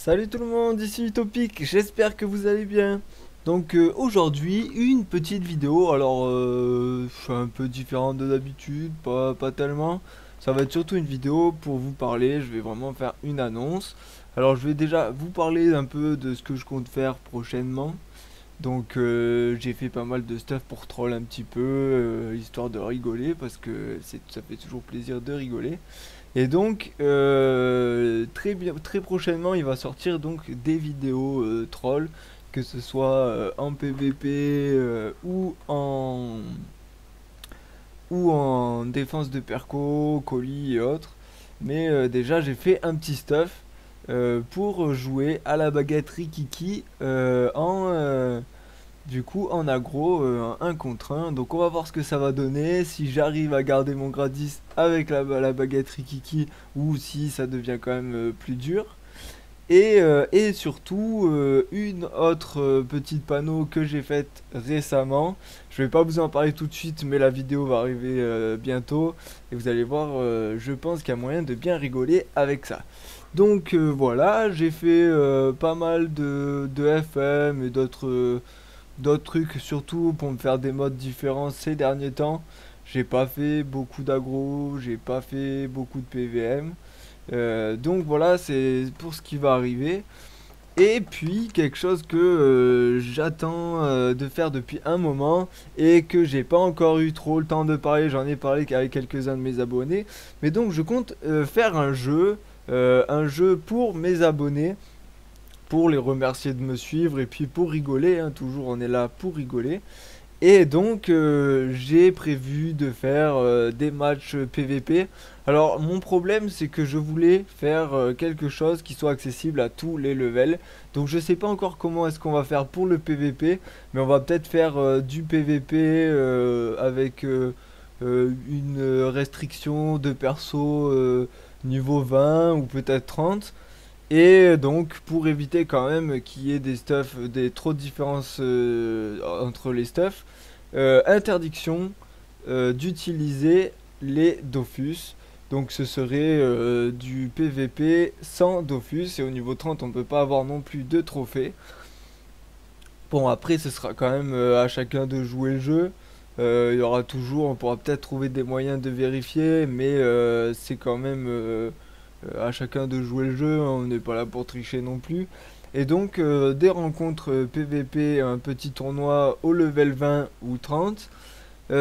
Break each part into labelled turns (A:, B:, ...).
A: Salut tout le monde, ici Utopic, j'espère que vous allez bien. Donc aujourd'hui, une petite vidéo, alors un peu différente de d'habitude, pas tellement. Ça va être surtout une vidéo pour vous parler, je vais vraiment faire une annonce. Alors je vais déjà vous parler un peu de ce que je compte faire prochainement. Donc j'ai fait pas mal de stuff pour troll un petit peu, histoire de rigoler, parce que ça fait toujours plaisir de rigoler. Et donc, très prochainement, il va sortir donc des vidéos trolls, que ce soit en PVP ou en défense de perco, colis et autres. Mais déjà, j'ai fait un petit stuff pour jouer à la baguette Rikiki du coup, en aggro, un contre un. Donc on va voir ce que ça va donner, si j'arrive à garder mon gradis avec la baguette Rikiki ou si ça devient quand même plus dur. Et surtout, une autre petite panneau que j'ai faite récemment. Je vais pas vous en parler tout de suite, mais la vidéo va arriver bientôt. Et vous allez voir, je pense qu'il y a moyen de bien rigoler avec ça. Donc voilà, j'ai fait pas mal de FM et d'autres trucs, surtout pour me faire des modes différents ces derniers temps. J'ai pas fait beaucoup d'aggro, j'ai pas fait beaucoup de PVM. Donc voilà, c'est pour ce qui va arriver. Et puis quelque chose que j'attends de faire depuis un moment et que j'ai pas encore eu trop le temps de parler, j'en ai parlé qu'avec quelques-uns de mes abonnés. Mais donc je compte faire un jeu pour mes abonnés, pour les remercier de me suivre et puis pour rigoler, hein, toujours on est là pour rigoler. Et donc j'ai prévu de faire des matchs PVP. Alors mon problème c'est que je voulais faire quelque chose qui soit accessible à tous les levels. Donc je sais pas encore comment est-ce qu'on va faire pour le PVP, mais on va peut-être faire du PVP avec une restriction de perso niveau 20 ou peut-être 30. Et donc pour éviter quand même qu'il y ait des stuffs, trop de différences entre les stuffs, interdiction d'utiliser les Dofus. Donc ce serait du PVP sans Dofus et au niveau 30 on ne peut pas avoir non plus de trophées. Bon après ce sera quand même à chacun de jouer le jeu. Il y aura toujours, on pourra peut-être trouver des moyens de vérifier, mais c'est quand même à chacun de jouer le jeu, hein, on n'est pas là pour tricher non plus. Et donc des rencontres PVP, un petit tournoi au level 20 ou 30,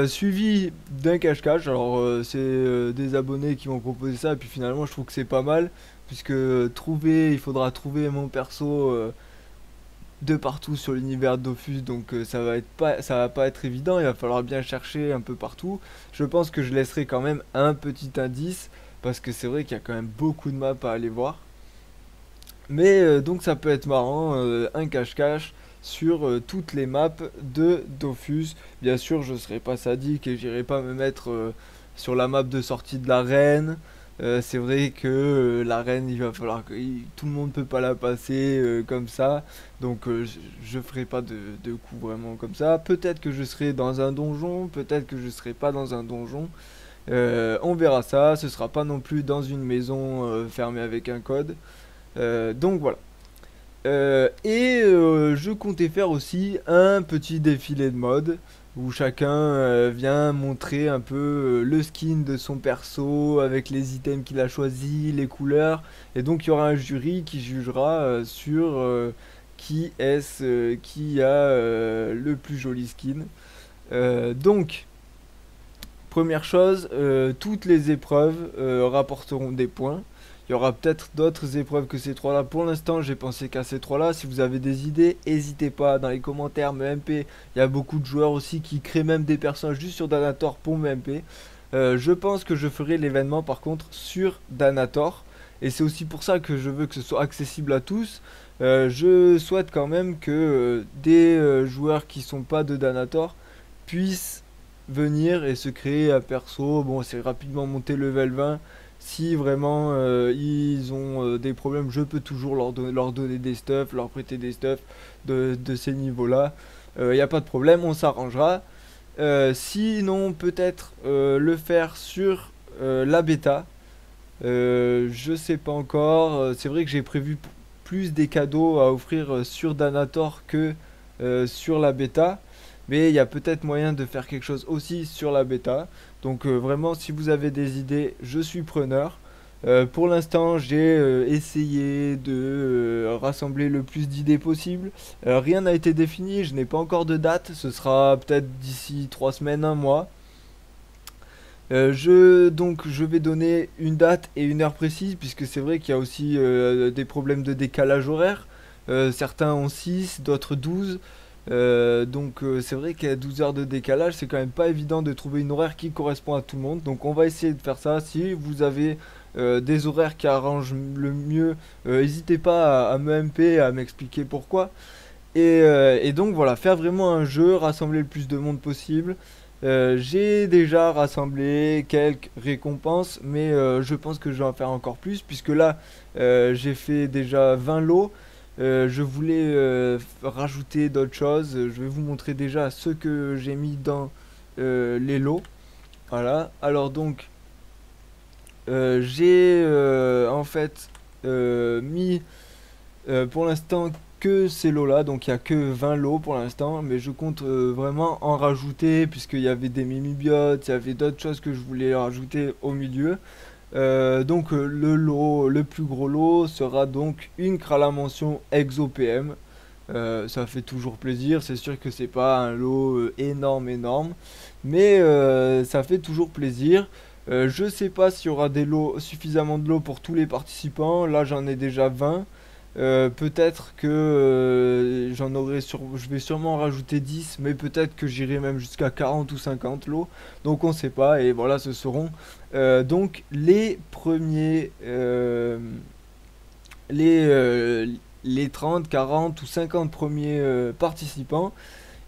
A: suivi d'un cache-cache. Alors c'est des abonnés qui m'ont proposé ça, et puis finalement je trouve que c'est pas mal, puisque il faudra trouver mon perso de partout sur l'univers Dofus, donc ça va pas être évident, il va falloir bien chercher un peu partout. Je pense que je laisserai quand même un petit indice, parce que c'est vrai qu'il y a quand même beaucoup de maps à aller voir. Mais donc ça peut être marrant, un cache-cache sur toutes les maps de Dofus. Bien sûr, je serai pas sadique et j'irai pas me mettre sur la map de sortie de l'arène. C'est vrai que l'arène, il va falloir que tout le monde peut pas la passer comme ça. Donc je ferai pas de coup vraiment comme ça. Peut-être que je serai dans un donjon, peut-être que je serai pas dans un donjon. On verra ça. Ce sera pas non plus dans une maison fermée avec un code. Donc voilà. Je comptais faire aussi un petit défilé de mode où chacun vient montrer un peu le skin de son perso avec les items qu'il a choisis, les couleurs. Et donc il y aura un jury qui jugera sur qui a le plus joli skin. Donc, première chose, toutes les épreuves rapporteront des points. Il y aura peut-être d'autres épreuves que ces trois-là. Pour l'instant, j'ai pensé qu'à ces trois-là. Si vous avez des idées, n'hésitez pas dans les commentaires. Me MP, il y a beaucoup de joueurs aussi qui créent même des personnages juste sur Danator pour me MP. Je pense que je ferai l'événement par contre sur Danator. Et c'est aussi pour ça que je veux que ce soit accessible à tous. Je souhaite quand même que des joueurs qui sont pas de Danator puissent venir et se créer un perso. Bon, c'est rapidement monter level 20. Si vraiment ils ont des problèmes, je peux toujours leur donner des stuffs, leur prêter des stuffs de ces niveaux-là. Il n'y a pas de problème, on s'arrangera. Sinon, peut-être le faire sur la bêta. Je sais pas encore. C'est vrai que j'ai prévu plus des cadeaux à offrir sur Danator que sur la bêta. Mais il y a peut-être moyen de faire quelque chose aussi sur la bêta. Donc vraiment, si vous avez des idées, je suis preneur. Pour l'instant, j'ai essayé de rassembler le plus d'idées possible. Rien n'a été défini, je n'ai pas encore de date. Ce sera peut-être d'ici 3 semaines, un mois. Donc je vais donner une date et une heure précise puisque c'est vrai qu'il y a aussi des problèmes de décalage horaire. Certains ont 6, d'autres 12. Donc c'est vrai qu'à 12 heures de décalage, c'est quand même pas évident de trouver une horaire qui correspond à tout le monde. Donc on va essayer de faire ça. Si vous avez des horaires qui arrangent le mieux, n'hésitez pas à me MP, à m'expliquer pourquoi. Et donc voilà, faire vraiment un jeu, rassembler le plus de monde possible. J'ai déjà rassemblé quelques récompenses, mais je pense que je vais en faire encore plus, puisque là, j'ai fait déjà 20 lots. Je voulais rajouter d'autres choses. Je vais vous montrer déjà ce que j'ai mis dans les lots. Voilà. Alors donc, j'ai en fait mis pour l'instant que ces lots là, donc il n'y a que 20 lots pour l'instant, mais je compte vraiment en rajouter puisqu'il y avait des mimibiotes, il y avait d'autres choses que je voulais rajouter au milieu. Donc le lot, le plus gros lot sera donc une Kralamansion ExoPM. Ça fait toujours plaisir, c'est sûr que c'est pas un lot énorme, mais ça fait toujours plaisir. Je sais pas s'il y aura des lots, suffisamment de lots pour tous les participants. Là j'en ai déjà 20. Peut-être que je vais sûrement en rajouter 10, mais peut-être que j'irai même jusqu'à 40 ou 50 lots. Donc on sait pas, et voilà, ce seront donc les premiers, les, euh, les 30, 40 ou 50 premiers participants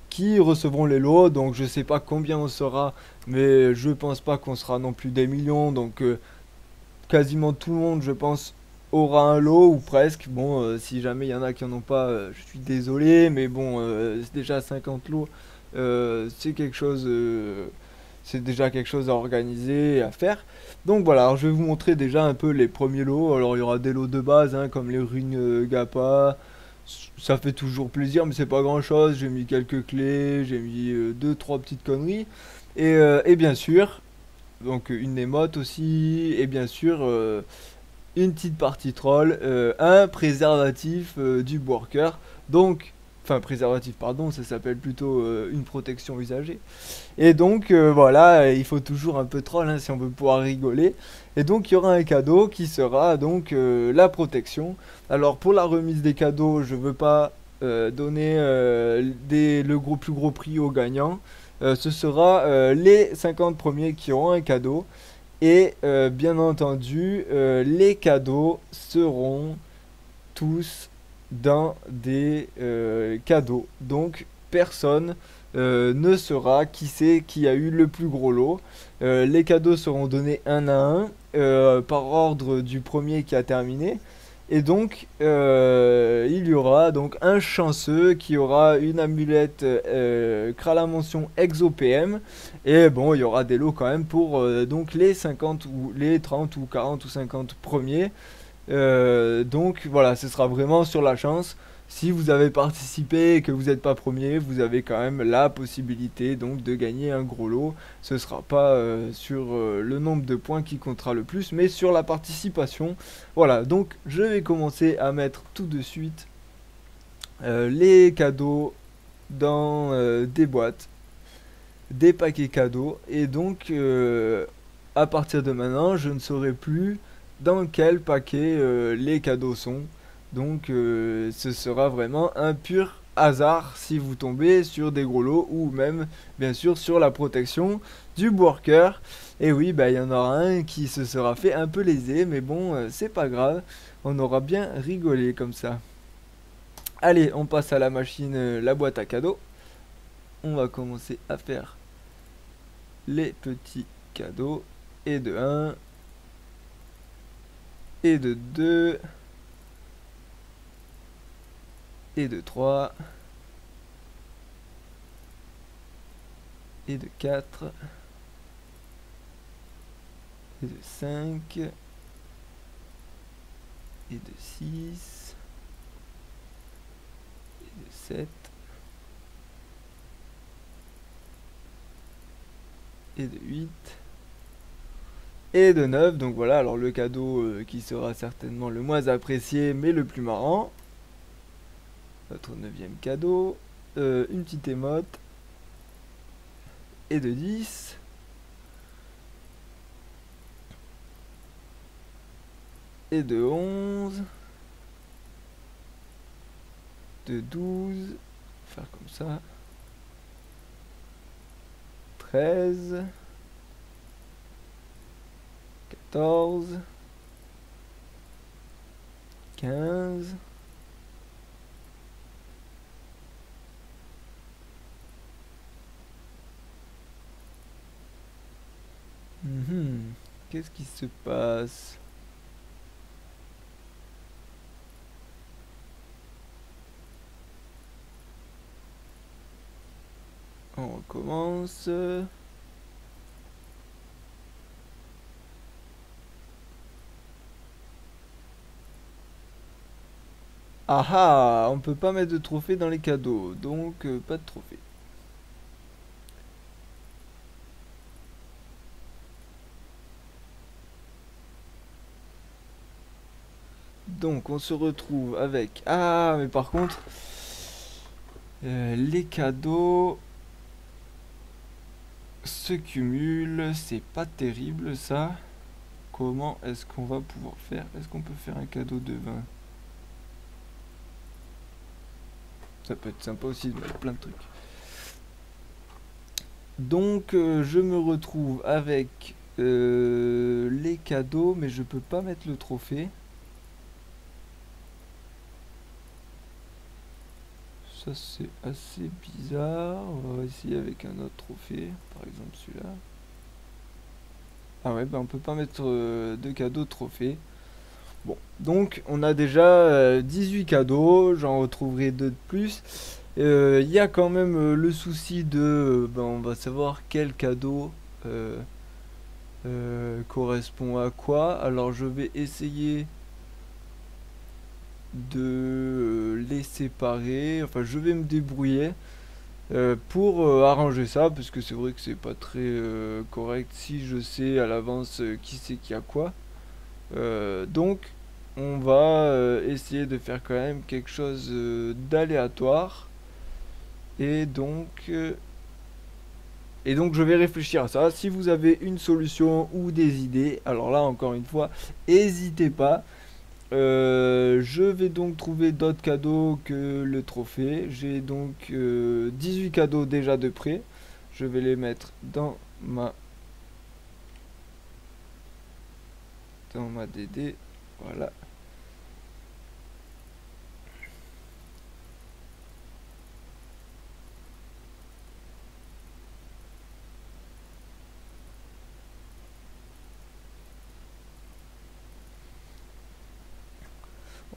A: qui recevront les lots. Donc je sais pas combien on sera, mais je pense pas qu'on sera non plus des millions. Donc quasiment tout le monde, je pense, aura un lot ou presque. Bon, si jamais il y en a qui en ont pas, je suis désolé, mais bon, c'est déjà 50 lots, c'est quelque chose, c'est déjà quelque chose à organiser et à faire. Donc voilà, alors je vais vous montrer déjà un peu les premiers lots. Alors il y aura des lots de base, hein, comme les runes Gappa. Ça fait toujours plaisir, mais c'est pas grand chose. J'ai mis quelques clés, j'ai mis deux, trois petites conneries. Et bien sûr, donc une émote aussi, et bien sûr une petite partie troll, un préservatif du worker, donc, enfin préservatif pardon, ça s'appelle plutôt une protection usagée. Et donc voilà, il faut toujours un peu troll hein, si on veut pouvoir rigoler. Et donc il y aura un cadeau qui sera donc la protection. Alors pour la remise des cadeaux, je veux pas donner le plus gros prix aux gagnants. Ce sera les 50 premiers qui auront un cadeau. Et bien entendu, les cadeaux seront tous dans des cadeaux. Donc personne ne saura qui c'est qui a eu le plus gros lot. Les cadeaux seront donnés un à un par ordre du premier qui a terminé. Et donc il y aura donc un chanceux qui aura une amulette Kralamansion ExoPM. Et bon, il y aura des lots quand même pour donc les 50 ou les 30 ou 40 ou 50 premiers. Donc voilà, ce sera vraiment sur la chance. Si vous avez participé et que vous n'êtes pas premier, vous avez quand même la possibilité donc de gagner un gros lot. Ce sera pas sur le nombre de points qui comptera le plus, mais sur la participation. Voilà, donc je vais commencer à mettre tout de suite les cadeaux dans des boîtes, des paquets cadeaux. Et donc à partir de maintenant, je ne saurai plus dans quel paquet les cadeaux sont. Donc ce sera vraiment un pur hasard si vous tombez sur des gros lots ou même bien sûr sur la protection du worker. Et oui, bah il y en aura un qui se sera fait un peu léser, mais bon, c'est pas grave, on aura bien rigolé comme ça. Allez, on passe à la machine, la boîte à cadeaux. On va commencer à faire les petits cadeaux. Et de 1 et de 2 et de 3 et de 4 et de 5 et de 6 de 7. Et de 8. Et de 9. Donc voilà, alors le cadeau qui sera certainement le moins apprécié, mais le plus marrant. Notre 9e cadeau. Une petite émote. Et de 10. Et de 11. De 12. Faire comme ça. 13. 14. 15. Qu'est-ce qui se passe? On recommence. Ah ah, on peut pas mettre de trophée dans les cadeaux, donc pas de trophée. Donc on se retrouve avec... Ah, mais par contre, les cadeaux se cumulent, c'est pas terrible ça. Comment est-ce qu'on va pouvoir faire? Est-ce qu'on peut faire un cadeau de 20? Ça peut être sympa aussi de mettre plein de trucs. Donc je me retrouve avec les cadeaux, mais je peux pas mettre le trophée. Ça c'est assez bizarre. On va essayer avec un autre trophée, par exemple celui-là. Ah ouais, ben on peut pas mettre de cadeaux de trophée. Bon, donc on a déjà 18 cadeaux, j'en retrouverai 2 de plus. Il y a quand même le souci de, ben, on va savoir quel cadeau correspond à quoi. Alors je vais essayer de les séparer, enfin je vais me débrouiller pour arranger ça, parce que c'est vrai que c'est pas très correct si je sais à l'avance qui c'est qui a quoi. Donc on va essayer de faire quand même quelque chose d'aléatoire. Et donc je vais réfléchir à ça. Si vous avez une solution ou des idées, alors là encore une fois, n'hésitez pas. Je vais donc trouver d'autres cadeaux que le trophée. J'ai donc 18 cadeaux déjà de près. Je vais les mettre dans ma DD. Voilà.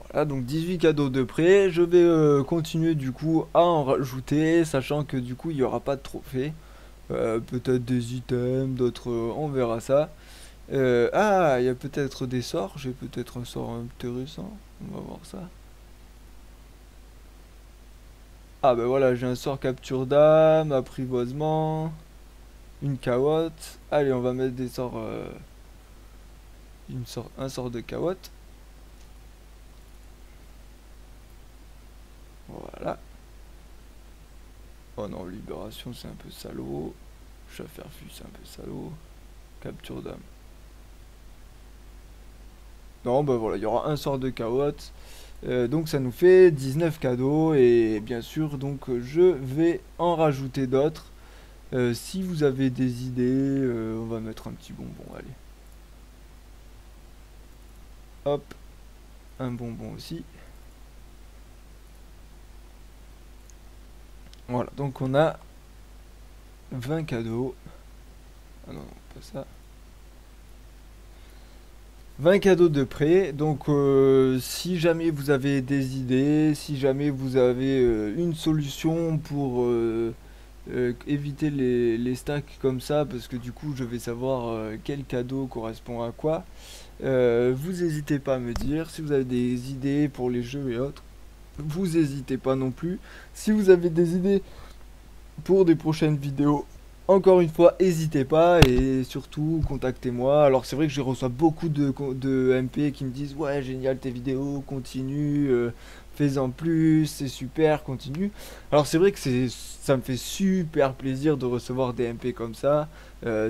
A: Voilà, donc 18 cadeaux de près. Je vais continuer du coup à en rajouter, sachant que du coup il n'y aura pas de trophée. Peut-être des items, d'autres, on verra ça. Ah, il y a peut-être des sorts. J'ai peut-être un sort intéressant. On va voir ça. Ah ben voilà, j'ai un sort capture d'âme, apprivoisement, une cawotte. Allez, on va mettre des sorts, un sort de cawotte. Voilà. Oh non, libération c'est un peu salaud. Chasse-faire-fus c'est un peu salaud. Capture d'âme. Non, bah voilà, il y aura un sort de cawotte. Donc ça nous fait 19 cadeaux. Et bien sûr, donc je vais en rajouter d'autres. Si vous avez des idées, on va mettre un petit bonbon, allez. Hop, un bonbon aussi. Voilà, donc on a 20 cadeaux. Ah non, pas ça. 20 cadeaux de prêt. Donc si jamais vous avez des idées, si jamais vous avez une solution pour éviter les stacks comme ça, parce que du coup je vais savoir quel cadeau correspond à quoi, vous n'hésitez pas à me dire si vous avez des idées pour les jeux et autres. vous n'hésitez pas non plus. Si vous avez des idées pour des prochaines vidéos, encore une fois, n'hésitez pas et surtout contactez-moi. Alors c'est vrai que je reçois beaucoup de MP qui me disent ouais génial tes vidéos, continue, fais-en plus, c'est super, continue. Alors c'est vrai que ça me fait super plaisir de recevoir des MP comme ça.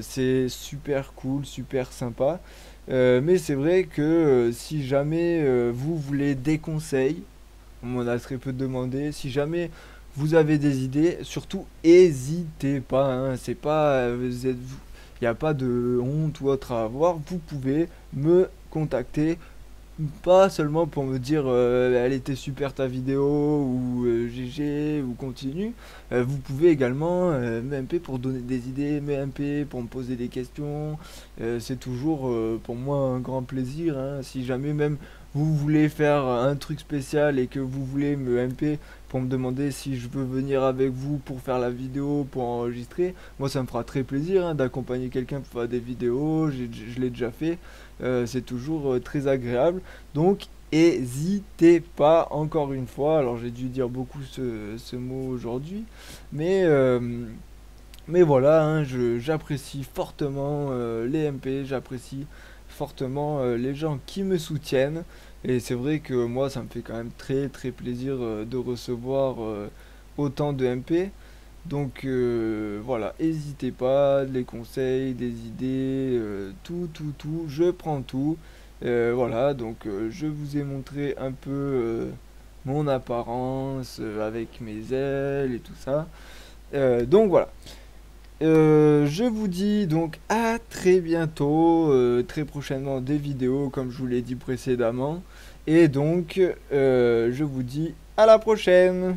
A: C'est super cool, super sympa. Mais c'est vrai que si jamais vous voulez des conseils, on m'en a très peu demandé. Si jamais vous avez des idées, surtout n'hésitez pas, hein. C'est pas, il n'y a pas de honte ou autre à avoir. Vous pouvez me contacter, pas seulement pour me dire elle était super ta vidéo ou GG ou continue. Vous pouvez également MP pour donner des idées, MP pour me poser des questions. C'est toujours pour moi un grand plaisir, hein. Si jamais même vous voulez faire un truc spécial et que vous voulez me MP pour me demander si je veux venir avec vous pour faire la vidéo, pour enregistrer, moi ça me fera très plaisir, hein, d'accompagner quelqu'un pour faire des vidéos. Je l'ai déjà fait. C'est toujours très agréable. Donc n'hésitez pas, encore une fois. Alors j'ai dû dire beaucoup ce mot aujourd'hui, mais, euh, mais voilà, hein, j'apprécie fortement les MP, j'apprécie fortement les gens qui me soutiennent. Et c'est vrai que moi ça me fait quand même très très plaisir de recevoir autant de MP. Donc voilà, n'hésitez pas, des conseils, des idées, tout, je prends tout. Voilà, donc je vous ai montré un peu mon apparence avec mes ailes et tout ça. Donc voilà. Je vous dis donc à très bientôt, très prochainement des vidéos comme je vous l'ai dit précédemment. Et donc je vous dis à la prochaine.